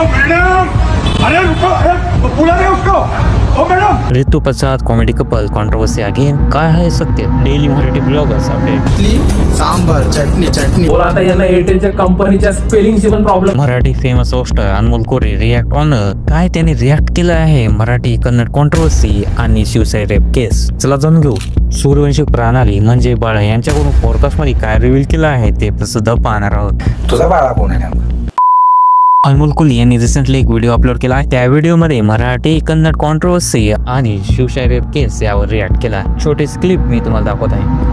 Madam, अरे रुको, अरे बुला रहे उसको। ओ madam. Ritu Prasad comedy couple controversy again, काय आहे सत्य? Daily Marathi bloggers update. Sambar चटणी बोला आता यांना एअरटेलच्या कंपनीच्या स्पेलिंगची पण problem. Marathi famous host Anmol Kore react on काय त्यांनी रिॲक्ट केलं आहे मराठी कन्नड कॉन्ट्रोवर्सी आणि शिवसाई रेप केस। चला जाणून घेऊ। सूर्यवंशी प्रणाली म्हणजे बाळा यांच्याकडून पॉडकास्ट मध्ये काय रिव्हील केलं आहे ते प्रसिद्ध पाहणार आहोत। तुझा बाळा कोण आहे? अनमोल कोहली यांनी रिसेंटली एक व्हिडिओ अपलोड केला आहे। त्या व्हिडिओमध्ये मराठी कन्नड कॉन्ट्रोवर्सी आणि शिवशाही रेप केस यावर रिॲक्ट केला। छोटीच क्लिप मी तुम्हाला दाखवत आहे।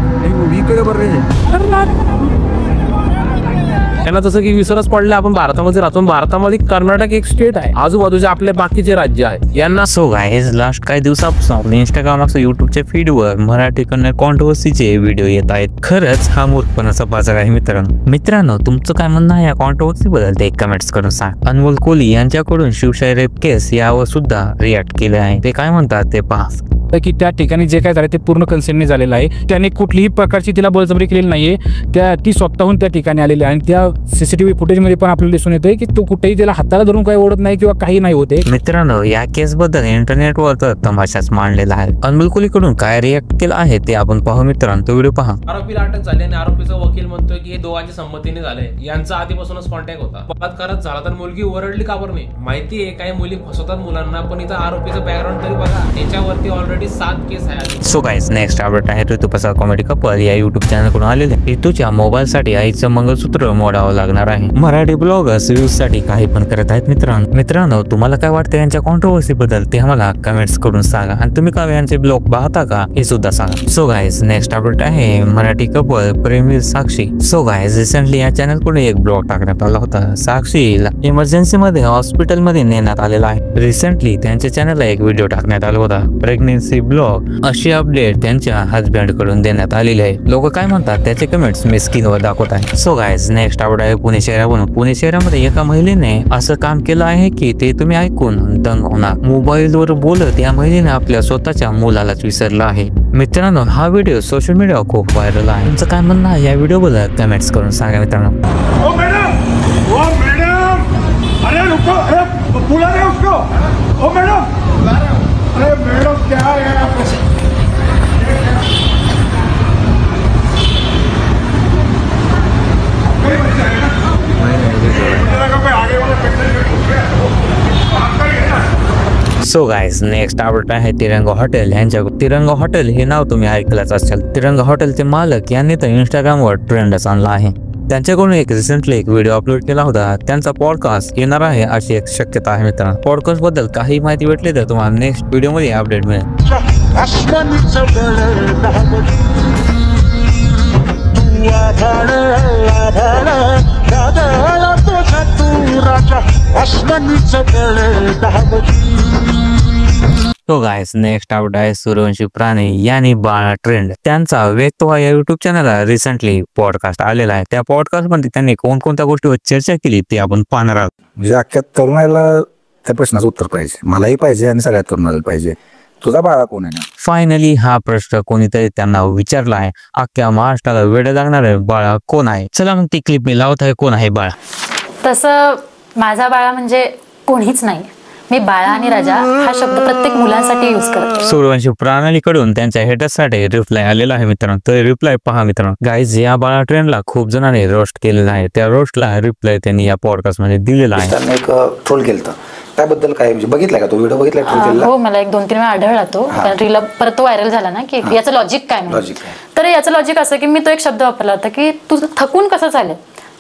त्यांना जसं की विसरच पडले आपण भारतामध्ये राहतो। भारतामध्ये कर्नाटक एक स्टेट आहे, आजूबाजूचे आपले बाकीचे राज्य आहे यांना। सो गाइस लास्ट काही दिवसापासून आपल्या इंस्टाग्राम असो युट्यूबच्या फीडवर मराठी कन्नड कॉन्ट्रोवर्सीचे व्हिडिओ येत आहेत। खरंच हा मूर्खपणाचा बाजार आहे मित्रांनो तुमचं काय म्हणणं आहे या कॉन्ट्रोवर्सी बद्दल ते कमेंट्स करून सांग। अनमोल कोहली यांच्याकडून शिवशाही रेप केस यावर सुद्धा रिॲक्ट केले आहे। ते काय म्हणतात ते पहा की त्या ठिकाणी जे काय झाले ते पूर्ण कन्सेंटने झालेलं आहे। त्याने कुठलीही प्रकारची तिला बळजबरी केलेली नाहीये। ती स्वतःहून त्या ठिकाणी आलेली आहे आणि त्या सीसीटीव्ही फुटेजमध्ये पण आपल्याला दिसून येतोय की तो कुठेही त्याला हाताला धरून काही ओढत नाही किंवा काही नाही होते। मित्रांनो या केस बद्दल इंटरनेटवर तर तमाशाच मांडलेला आहे। अनमोल कोहलीकडून काय रिॲक्ट केलं आहे ते आपण पाहू मित्रांनो, तो व्हिडिओ पहा। आरोपीला अटक झाली आणि आरोपीचा वकील म्हणतोय की हे दोघांच्या संमतीने झाले। यांचा आधीपासूनच कॉन्टॅक्ट होता। बलात्कारच झाला तर मुलगी ओरडली का बरं नाही? माहिती आहे काही मुली फसवतात मुलांना, पण इथं आरोपीचं बॅकग्राऊंड तरी बघा, त्याच्यावरती ऑलरेडी 7 केस आहे। सो गाइस नेक्स्ट अपडेट आहे ऋतु प्रसाद कॉमेडी कपल या युट्यूब चॅनल कडून आलेले। ऋतूच्या मोबाईल साठी आईचं मंगळसूत्र मोडावं लागणार आहे। मराठी ब्लॉगर्स व्ह्यूज साठी काही पण करत आहेत मित्रांनो तुम्हाला काय वाटतं यांच्या कॉन्ट्रोवर्सी बद्दल ते आम्हाला कमेंट्स करून सांगा आणि तुम्ही का यांचे ब्लॉग पाहता का हे सुद्धा सांगा। सो गाइस नेक्स्ट अपडेट आहे मराठी कपल प्रेमवीर साक्षी। सो गाइस रिसेंटली या चॅनल कडून एक ब्लॉग टाकण्यात आला होता। साक्षीला इमर्जन्सी मध्ये हॉस्पिटल मध्ये नेण्यात आलेला आहे। रिसेंटली त्यांच्या चॅनलला एक व्हिडिओ टाकण्यात आला होता प्रेग्नेन्सी ब्लॉग अशी अपडेट त्यांच्या हजबंड कडून देण्यात आलेली आहे। लोक काय म्हणतात त्याचे कमेंट्स मी स्क्रीनवर दाखवत आहे। सो गाइस नेक्स्ट अपडेट आहे पुणे शहरावरून। पुणे शहरामध्ये एका महिलेने असं काम केलं आहे की ते तुम्ही ऐकून दंग होणार। मोबाईलवर बोलत या महिलेने आपल्या स्वतःच्या मुलालाच विसरलं आहे। मित्रांनो हा व्हिडिओ सोशल मीडियावर खूप व्हायरल आहे। तुमचं काय म्हणणं आहे या व्हिडिओ बद्दल कमेंट्स करून सांगा मित्रांनो। ओ मैडम, अरे रुको, अरे बुला रहे उसको। ओ मैडम, अरे मैडम क्या है आप? सो गाइस नेक्स्ट अपडेट आहे तिरंगा हॉटेल यांच्या। तिरंगा हॉटेल हे नाव तुम्ही ऐकलंच असेल। तिरंगा हॉटेलचे मालक यांनी तर इंस्टाग्रामवर ट्रेंडच आणला आहे। त्यांच्याकडून एक रिसेंटली एक व्हिडिओ अपलोड केला होता। त्यांचा पॉडकास्ट येणार आहे अशी एक शक्यता आहे मित्रांनो। पॉडकास्ट बद्दल काही माहिती भेटली तर तुम्हाला नेक्स्ट व्हिडिओ मध्ये अपडेट मिळेल। तो गाइस नेक्स्ट आउट आहे सूर्यवंशी प्राणी यांनी बाळा ट्रेंड। त्यांचा व्यक्तित्व या युट्यूब चॅनलला रिसेंटली पॉडकास्ट आलेला आहे। त्या पॉडकास्ट मध्ये त्यांनी कोणकोणत्या गोष्टीवर चर्चा केली ते आपण पाहणार आहोत। म्हणजे अख्ख्या तरुणाला त्या प्रश्नाचं उत्तर पाहिजे, मलाही पाहिजे आणि सगळ्यात तरुणाला पाहिजे। तुझा बाळा कोण आहे? फायनली हा प्रश्न कोणीतरी त्यांना विचारला आहे। अख्ख्या महाराष्ट्राला वेळ लागणार आहे बाळा कोण आहे। चला मग ती क्लिप मी लावत आहे। कोण आहे बाळा? तसं माझा बाळा म्हणजे कोणीच नाही। मी बाळा आणि राजा हा शब्द प्रत्येक मुलांसाठी यूज करतो। सूर्यवंशी प्रणालीकडून त्यांच्या हेटर्ससाठी रिप्लाय आलेला आहे मित्रांनो। तर रिप्लाय पहा मित्रांनो। गाईज या बाळा ट्रेंडला खूप जणांनी रोस्ट केलेला आहे। त्या रोस्टला रिप्लाय त्यांनी या पॉडकास्ट मध्ये दिलेला आहे। त्यांनी एक ट्रोल केलं त्याबद्दल काय म्हणजे बघितलाय का तो व्हिडिओ? बघितलाय ट्रोल केलेला? हो मला 1-2-3 वेळा आढळला तो, कारण रील परत तो व्हायरल झाला ना की याचं लॉजिक काय म्हणून। तर याचं लॉजिक असं की मी तो एक शब्द वापरला होता की तू थकून कसं चालेल,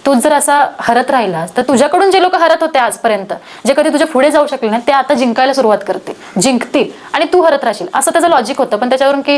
तू जर असा हरत राहिलास तर तुझ्याकडून जे लोक हरत होते आजपर्यंत, जे कधी तुझ्या पुढे जाऊ शकले नाही, ते आता जिंकायला सुरुवात करतील, जिंकतील आणि तू हरत राहशील, असं त्याचं लॉजिक होतं। पण त्याच्यावरून की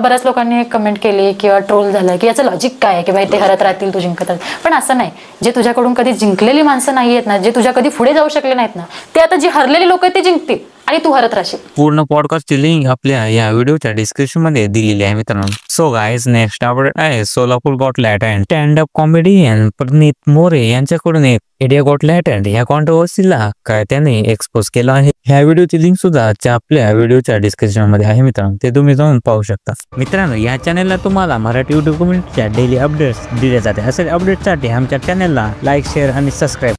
बऱ्याच लोकांनी कमेंट केली किंवा ट्रोल झालं की याचं लॉजिक काय आहे की बाई ते हरत राहतील तू जिंकत राहतील। पण असं नाही, जे तुझ्याकडून कधी जिंकलेली माणसं नाही आहेत ना, जे तुझ्या कधी पुढे जाऊ शकले नाहीत ना, ते आता जी हरलेली लोक आहेत ते जिंकतील आणि तू हरत राहशील। पूर्ण पॉडकास्टची लिंक आपल्या या व्हिडिओच्या डिस्क्रिप्शन मध्ये दिलेली आहे मित्रांनो। सो गाइस नेक्स्ट अपडेट आहे Solapur got latent. Stand up comedian Pranit More यांच्याकडून एक इंडिया गॉट लॅटंट या कॉन्ट्रोवर्सीला काय त्याने एक्सपोज केला आहे। ह्या व्हिडिओची लिंक सुद्धा आपल्या व्हिडिओच्या डिस्क्रिप्शन मध्ये आहे मित्रांनो, ते तुम्ही जाऊन पाहू शकता। मित्रांनो या चॅनलला तुम्हाला मराठी युट्यूब कम्युनिटीच्या डेली अपडेट्स दिले जाते। असे अपडेटसाठी आमच्या चॅनलला लाईक शेअर आणि सबस्क्राईब